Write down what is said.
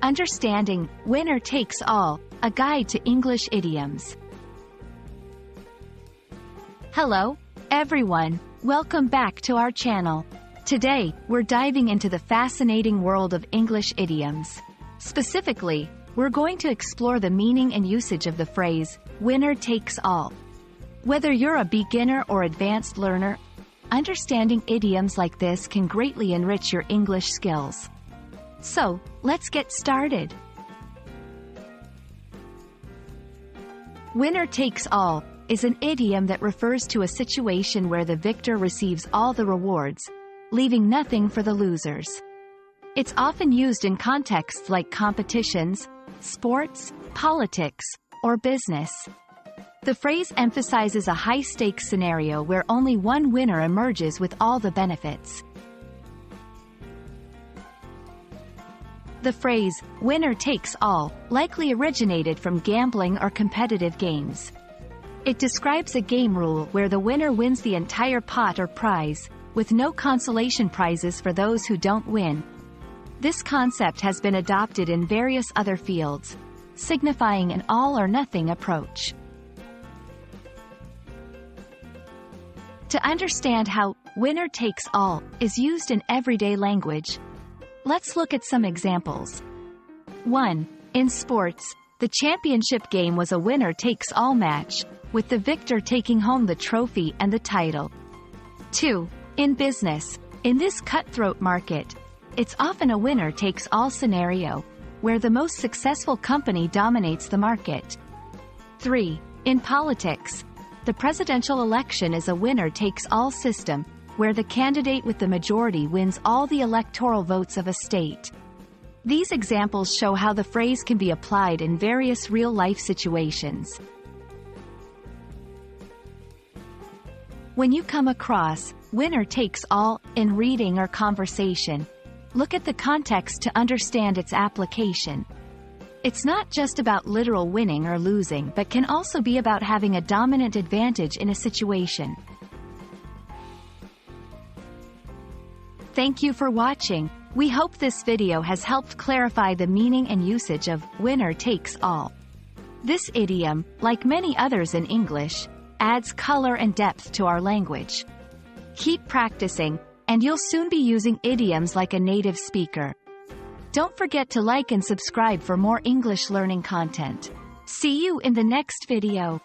Understanding Winner Takes All, a guide to English idioms. Hello, everyone. Welcome back to our channel. Today, we're diving into the fascinating world of English idioms. Specifically, we're going to explore the meaning and usage of the phrase, winner takes all. Whether you're a beginner or advanced learner, understanding idioms like this can greatly enrich your English skills. So, let's get started. Winner takes all is an idiom that refers to a situation where the victor receives all the rewards, leaving nothing for the losers. It's often used in contexts like competitions, sports, politics, or business. The phrase emphasizes a high-stakes scenario where only one winner emerges with all the benefits. The phrase, winner takes all, likely originated from gambling or competitive games. It describes a game rule where the winner wins the entire pot or prize, with no consolation prizes for those who don't win. This concept has been adopted in various other fields, signifying an all-or-nothing approach. To understand how winner takes all is used in everyday language, let's look at some examples. 1. In sports, the championship game was a winner-takes-all match, with the victor taking home the trophy and the title. 2. In business, in this cutthroat market, it's often a winner-takes-all scenario, where the most successful company dominates the market. 3. In politics, the presidential election is a winner-takes-all system, where the candidate with the majority wins all the electoral votes of a state. These examples show how the phrase can be applied in various real-life situations. When you come across winner takes all in reading or conversation, look at the context to understand its application. It's not just about literal winning or losing, but can also be about having a dominant advantage in a situation. Thank you for watching. We hope this video has helped clarify the meaning and usage of winner takes all. This idiom, like many others in English, adds color and depth to our language. Keep practicing, and you'll soon be using idioms like a native speaker. Don't forget to like and subscribe for more English learning content. See you in the next video.